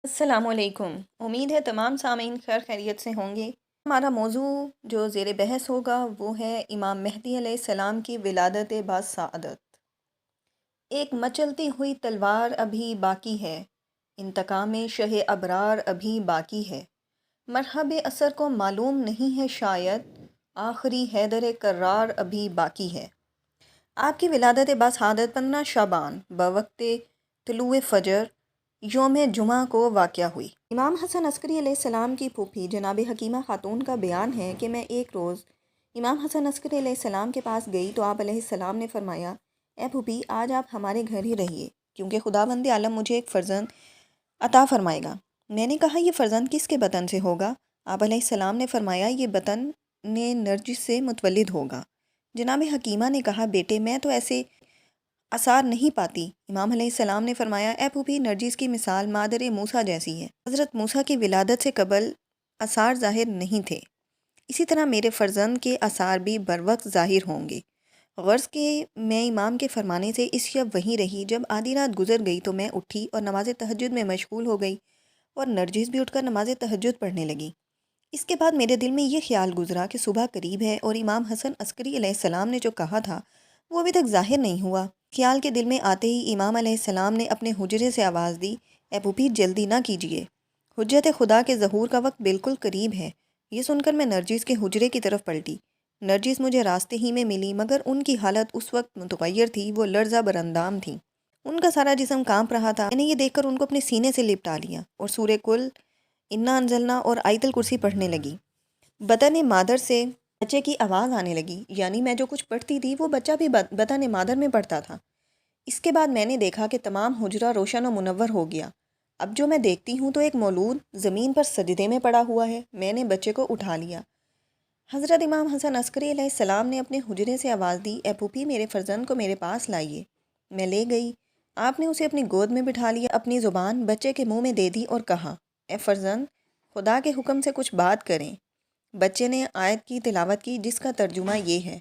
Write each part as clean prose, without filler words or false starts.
السلام علیکم۔ امید ہے تمام سامعین خیر خیریت سے ہوں گے۔ ہمارا موضوع جو زیر بحث ہوگا وہ ہے امام مہدی علیہ السلام کی ولادت باسعادت۔ ایک مچلتی ہوئی تلوار ابھی باقی ہے، انتقام شہ ابرار ابھی باقی ہے، مرحب اثر کو معلوم نہیں ہے شاید، آخری حیدر کرار ابھی باقی ہے۔ آپ کی ولادت باسعادت 15 شعبان بوقت طلوع فجر یوم جمعہ کو واقع ہوئی۔ امام حسن عسکری علیہ السلام کی پھوپھی جناب حکیمہ خاتون کا بیان ہے کہ میں ایک روز امام حسن عسکری علیہ السلام کے پاس گئی تو آپ علیہ السلام نے فرمایا، اے پھوپھی آج آپ ہمارے گھر ہی رہیے کیونکہ خداوند عالم مجھے ایک فرزند عطا فرمائے گا۔ میں نے کہا یہ فرزند کس کے بطن سے ہوگا؟ آپ علیہ السلام نے فرمایا یہ بطن نرجس سے متولد ہوگا۔ جناب حکیمہ نے کہا بیٹے میں تو ایسے آثار نہیں پاتی۔ امام علیہ السلام نے فرمایا، اے پھوپھی نرجس کی مثال مادر موسیٰ جیسی ہے۔ حضرت موسیٰ کی ولادت سے قبل آثار ظاہر نہیں تھے، اسی طرح میرے فرزند کے آثار بھی بروقت ظاہر ہوں گے۔ غرض کہ میں امام کے فرمانے سے اس شب وہیں رہی۔ جب آدھی رات گزر گئی تو میں اٹھی اور نماز تہجد میں مشغول ہو گئی اور نرجس بھی اٹھ کر نماز تہجد پڑھنے لگی۔ اس کے بعد میرے دل میں یہ خیال گزرا کہ صبح قریب ہے اور امام حسن عسکری علیہ السلام نے جو کہا تھا وہ ابھی تک ظاہر نہیں ہوا۔ خیال کے دل میں آتے ہی امام علیہ السلام نے اپنے حجرے سے آواز دی، اے پھوپھی جلدی نہ کیجیے، حجت خدا کے ظہور کا وقت بالکل قریب ہے۔ یہ سن کر میں نرجس کے حجرے کی طرف پلٹی۔ نرجس مجھے راستے ہی میں ملی مگر ان کی حالت اس وقت متغیر تھی، وہ لرزہ براندام تھی، ان کا سارا جسم کانپ رہا تھا۔ میں نے یہ دیکھ کر ان کو اپنے سینے سے لپٹا لیا اور سورہ کل، انا انزلنا اور آیت الکرسی پڑھنے لگی۔ بطن مادر سے بچے کی آواز آنے لگی، یعنی میں جو کچھ پڑھتی تھی وہ بچہ بھی بطن مادر میں پڑھتا تھا۔ اس کے بعد میں نے دیکھا کہ تمام حجرہ روشن و منور ہو گیا۔ اب جو میں دیکھتی ہوں تو ایک مولود زمین پر سجدے میں پڑا ہوا ہے۔ میں نے بچے کو اٹھا لیا۔ حضرت امام حسن عسکری علیہ السلام نے اپنے حجرے سے آواز دی، اے پھوپھی میرے فرزند کو میرے پاس لائیے۔ میں لے گئی۔ آپ نے اسے اپنی گود میں بٹھا لیا، اپنی زبان بچے کے منہ میں دے دی اور کہا، اے فرزند خدا کے حکم سے کچھ بات کریں۔ بچے نے آیت کی تلاوت کی جس کا ترجمہ یہ ہے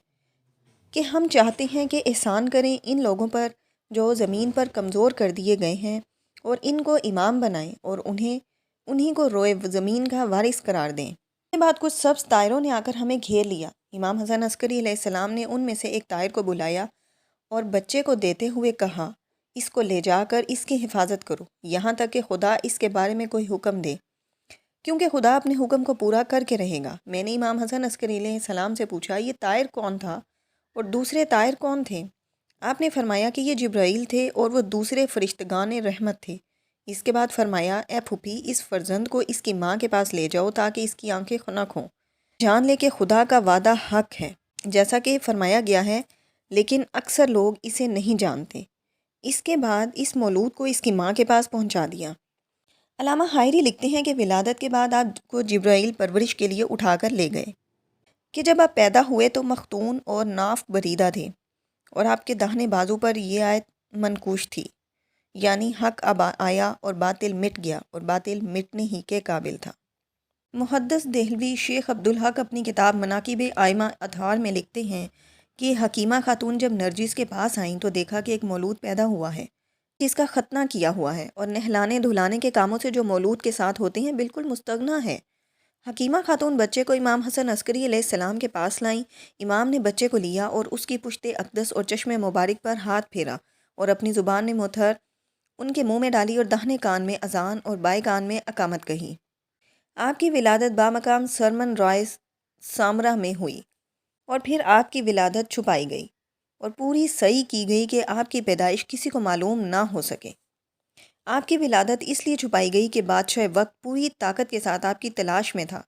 کہ ہم چاہتے ہیں کہ احسان کریں ان لوگوں پر جو زمین پر کمزور کر دیے گئے ہیں اور ان کو امام بنائیں اور انہیں کو روئے زمین کا وارث قرار دیں۔ اس کے بعد کچھ سبز طائروں نے آ کر ہمیں گھیر لیا۔ امام حسن عسکری علیہ السلام نے ان میں سے ایک طائر کو بلایا اور بچے کو دیتے ہوئے کہا، اس کو لے جا کر اس کی حفاظت کرو یہاں تک کہ خدا اس کے بارے میں کوئی حکم دے، کیونکہ خدا اپنے حکم کو پورا کر کے رہے گا۔ میں نے امام حسن عسکری علیہ السلام سے پوچھا، یہ طائر کون تھا اور دوسرے طائر کون تھے؟ آپ نے فرمایا کہ یہ جبرائیل تھے اور وہ دوسرے فرشتگان رحمت تھے۔ اس کے بعد فرمایا، اے پھوپھی اس فرزند کو اس کی ماں کے پاس لے جاؤ تاکہ اس کی آنکھیں خنک ہوں، جان لے کہ خدا کا وعدہ حق ہے جیسا کہ فرمایا گیا ہے، لیکن اکثر لوگ اسے نہیں جانتے۔ اس کے بعد اس مولود کو اس کی ماں کے پاس پہنچا دیا۔ علامہ حائری لکھتے ہیں کہ ولادت کے بعد آپ کو جبرائیل پرورش کے لیے اٹھا کر لے گئے کہ جب آپ پیدا ہوئے تو مختون اور ناف بریدہ تھے اور آپ کے داہنے بازو پر یہ آیت منقوش تھی، یعنی حق اب آیا اور باطل مٹ گیا اور باطل مٹنے ہی کے قابل تھا۔ محدث دہلوی شیخ عبدالحق اپنی کتاب مناقب ائمہ اطہار میں لکھتے ہیں کہ حکیمہ خاتون جب نرجس کے پاس آئیں تو دیکھا کہ ایک مولود پیدا ہوا ہے جس کا ختنہ کیا ہوا ہے اور نہلانے دھلانے کے کاموں سے جو مولود کے ساتھ ہوتے ہیں بالکل مستغنی ہے۔ حکیمہ خاتون بچے کو امام حسن عسکری علیہ السلام کے پاس لائیں۔ امام نے بچے کو لیا اور اس کی پشت اقدس اور چشم مبارک پر ہاتھ پھیرا اور اپنی زبان میں مہر ان کے منہ میں ڈالی اور داہنے کان میں اذان اور بائیں کان میں اقامت کہی۔ آپ کی ولادت بامقام سرمن رائز سامرہ میں ہوئی اور پھر آپ کی ولادت چھپائی گئی اور پوری سعی کی گئی کہ آپ کی پیدائش کسی کو معلوم نہ ہو سکے۔ آپ کی ولادت اس لیے چھپائی گئی کہ بادشاہ وقت پوری طاقت کے ساتھ آپ کی تلاش میں تھا۔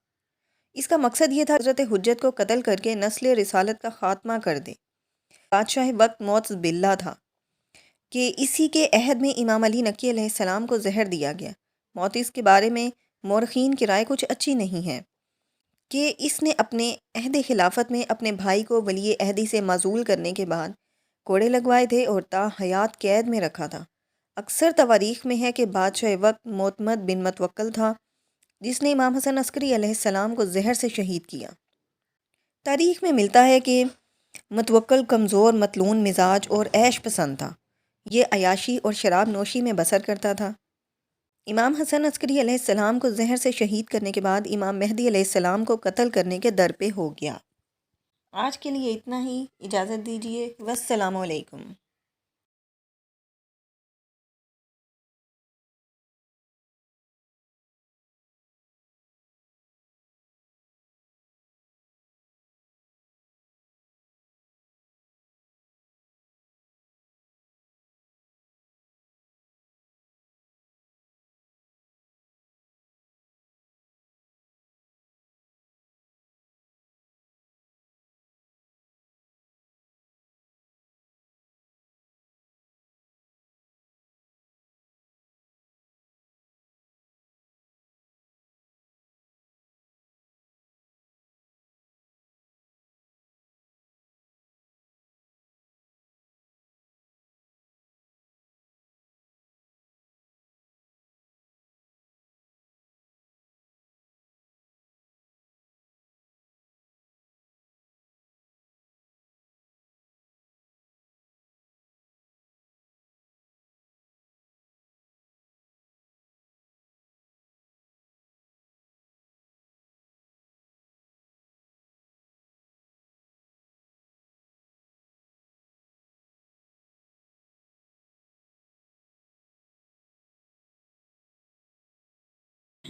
اس کا مقصد یہ تھا حضرت حجت کو قتل کر کے نسل رسالت کا خاتمہ کر دے۔ بادشاہ وقت موت باللہ تھا کہ اسی کے عہد میں امام علی نقی علیہ السلام کو زہر دیا گیا۔ موت اس کے بارے میں مورخین کی رائے کچھ اچھی نہیں ہے کہ اس نے اپنے عہد خلافت میں اپنے بھائی کو ولی عہدی سے معزول کرنے کے بعد کوڑے لگوائے تھے اور تا حیات قید میں رکھا تھا۔ اکثر تواریخ میں ہے کہ بادشاہ وقت معتمد بن متوکل تھا جس نے امام حسن عسکری علیہ السلام کو زہر سے شہید کیا۔ تاریخ میں ملتا ہے کہ متوکل کمزور متلون مزاج اور عیش پسند تھا۔ یہ عیاشی اور شراب نوشی میں بسر کرتا تھا۔ امام حسن عسکری علیہ السلام کو زہر سے شہید کرنے کے بعد امام مہدی علیہ السلام کو قتل کرنے کے در پہ ہو گیا۔ آج کے لیے اتنا ہی، اجازت دیجیے، والسلام علیکم۔